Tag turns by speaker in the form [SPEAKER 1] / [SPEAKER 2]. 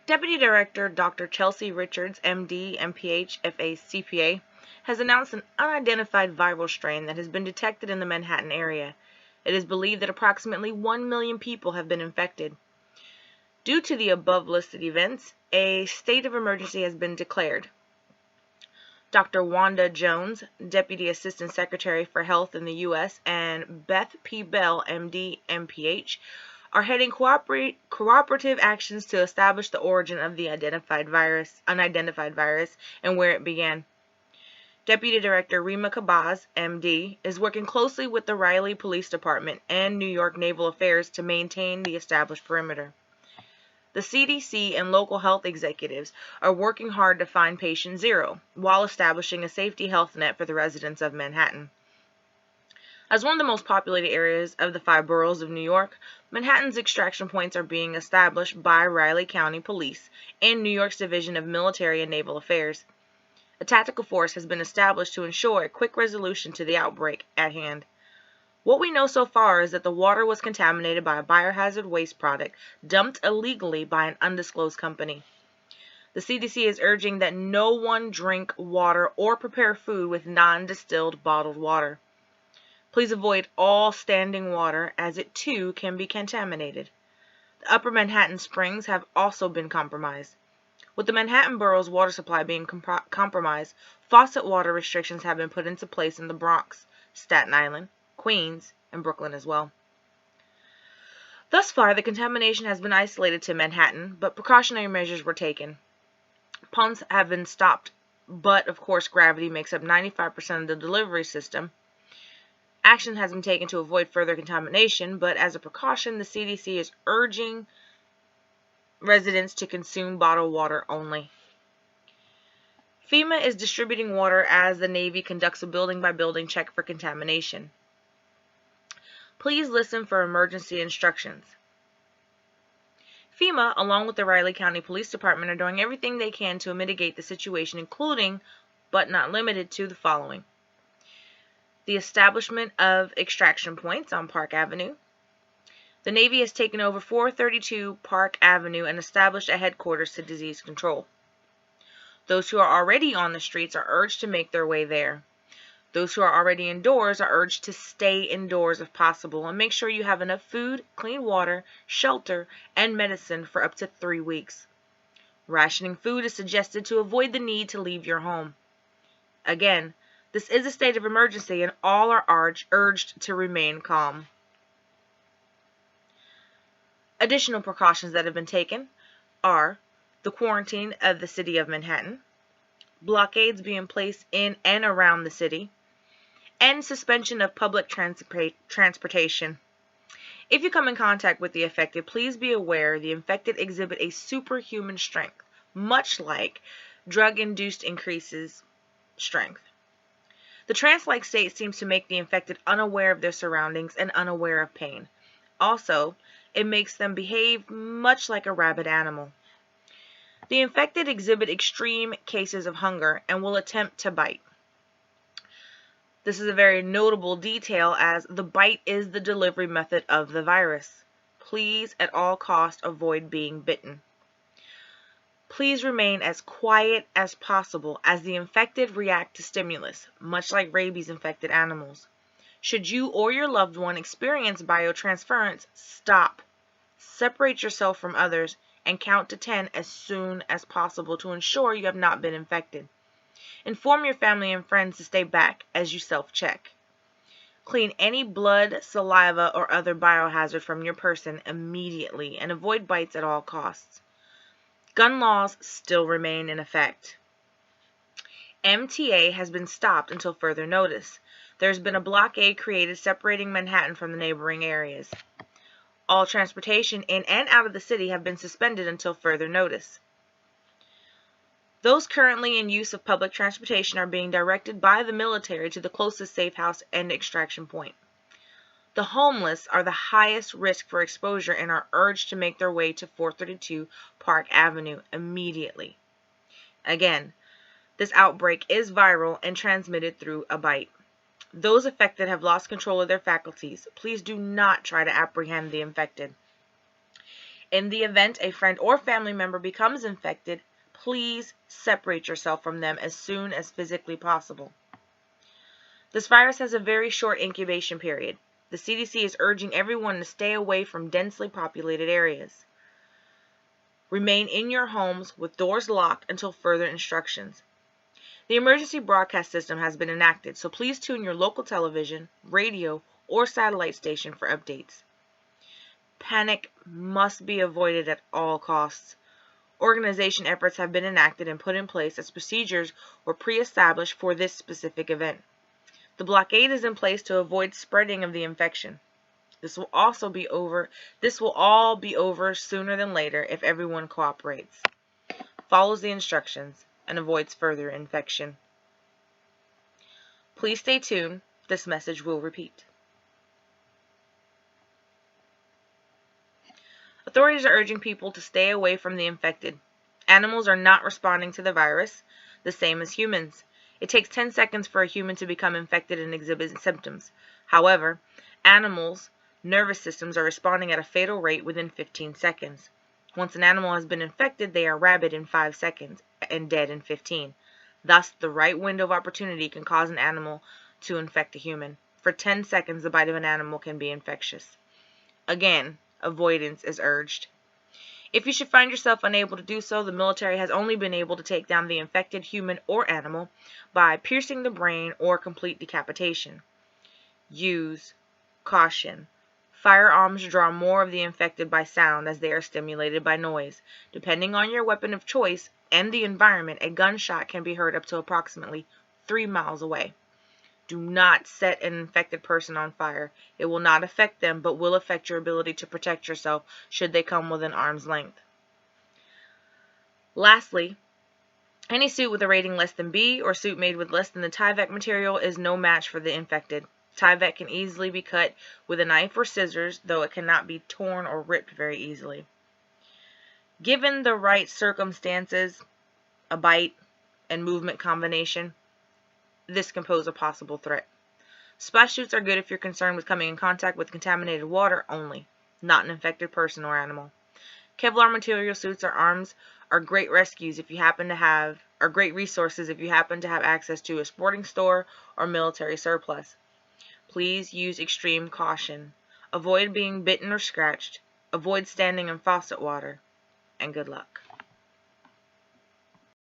[SPEAKER 1] Deputy Director Dr. Chelsea Richards, MD, MPH, FA, CPA, has announced an unidentified viral strain that has been detected in the Manhattan area. It is believed that approximately 1 million people have been infected. Due to the above-listed events, a state of emergency has been declared. Dr. Wanda Jones, Deputy Assistant Secretary for Health in the U.S., and Beth P. Bell, MD, MPH, are heading cooperative actions to establish the origin of the unidentified virus, and where it began. Deputy Director Rima Kabaz, MD, is working closely with the Riley Police Department and New York Naval Affairs to maintain the established perimeter. The CDC and local health executives are working hard to find patient zero, while establishing a safety health net for the residents of Manhattan. As one of the most populated areas of the 5 boroughs of New York, Manhattan's extraction points are being established by Riley County Police and New York's Division of Military and Naval Affairs. A tactical force has been established to ensure a quick resolution to the outbreak at hand. What we know so far is that the water was contaminated by a biohazard waste product dumped illegally by an undisclosed company. The CDC is urging that no one drink water or prepare food with non-distilled bottled water. Please avoid all standing water, as it too can be contaminated. The Upper Manhattan Springs have also been compromised. With the Manhattan borough's water supply being compromised, faucet water restrictions have been put into place in the Bronx, Staten Island, Queens, and Brooklyn as well. Thus far, the contamination has been isolated to Manhattan, but precautionary measures were taken. Pumps have been stopped, but of course gravity makes up 95% of the delivery system. Action has been taken to avoid further contamination, but as a precaution, the CDC is urging residents to consume bottled water only. FEMA is distributing water as the Navy conducts a building-by-building check for contamination. Please listen for emergency instructions. FEMA, along with the Riley County Police Department, are doing everything they can to mitigate the situation, including, but not limited to, the following: the establishment of extraction points on Park Avenue. The Navy has taken over 432 Park Avenue and established a headquarters to disease control. Those who are already on the streets are urged to make their way there. Those who are already indoors are urged to stay indoors if possible, and make sure you have enough food, clean water, shelter, and medicine for up to 3 weeks. Rationing food is suggested to avoid the need to leave your home. Again, this is a state of emergency, and all are urged to remain calm. Additional precautions that have been taken are the quarantine of the city of Manhattan, blockades being placed in and around the city, and suspension of public transportation. If you come in contact with the affected, please be aware the infected exhibit a superhuman strength, much like drug-induced increases strength. The trance-like state seems to make the infected unaware of their surroundings and unaware of pain. Also, it makes them behave much like a rabid animal. The infected exhibit extreme cases of hunger and will attempt to bite. This is a very notable detail, as the bite is the delivery method of the virus. Please, at all costs, avoid being bitten. Please remain as quiet as possible, as the infected react to stimulus, much like rabies-infected animals. Should you or your loved one experience biotransference, stop. Separate yourself from others and count to 10 as soon as possible to ensure you have not been infected. Inform your family and friends to stay back as you self-check. Clean any blood, saliva, or other biohazard from your person immediately, and avoid bites at all costs. Gun laws still remain in effect. MTA has been stopped until further notice. There has been a blockade created separating Manhattan from the neighboring areas. All transportation in and out of the city have been suspended until further notice. Those currently in use of public transportation are being directed by the military to the closest safe house and extraction point. The homeless are the highest risk for exposure and are urged to make their way to 432 Park Avenue immediately. Again, this outbreak is viral and transmitted through a bite. Those affected have lost control of their faculties. Please do not try to apprehend the infected. In the event a friend or family member becomes infected, please separate yourself from them as soon as physically possible. This virus has a very short incubation period. The CDC is urging everyone to stay away from densely populated areas. Remain in your homes with doors locked until further instructions. The emergency broadcast system has been enacted, so please tune your local television, radio, or satellite station for updates. Panic must be avoided at all costs. Organization efforts have been enacted and put in place as procedures were pre-established for this specific event. The blockade is in place to avoid spreading of the infection. This will all be over sooner than later if everyone cooperates, follows the instructions, and avoids further infection. Please stay tuned. This message will repeat. Authorities are urging people to stay away from the infected. Animals are not responding to the virus, the same as humans. It takes 10 seconds for a human to become infected and exhibit symptoms. However, animals' nervous systems are responding at a fatal rate within 15 seconds. Once an animal has been infected, they are rabid in 5 seconds and dead in 15. Thus, the right window of opportunity can cause an animal to infect a human. For 10 seconds, the bite of an animal can be infectious. Again, avoidance is urged. If you should find yourself unable to do so, the military has only been able to take down the infected human or animal by piercing the brain or complete decapitation. Use caution. Firearms draw more of the infected by sound as they are stimulated by noise. Depending on your weapon of choice and the environment, a gunshot can be heard up to approximately 3 miles away. Do not set an infected person on fire. It will not affect them, but will affect your ability to protect yourself should they come within arm's length. Lastly, any suit with a rating less than B or suit made with less than the Tyvek material is no match for the infected. Tyvek can easily be cut with a knife or scissors, though it cannot be torn or ripped very easily. Given the right circumstances, a bite and movement combination, this can pose a possible threat. Splash suits are good if you're concerned with coming in contact with contaminated water only, not an infected person or animal. Kevlar material suits or arms are great resources if you happen to have access to a sporting store or military surplus. Please use extreme caution. Avoid being bitten or scratched. Avoid standing in faucet water. And good luck.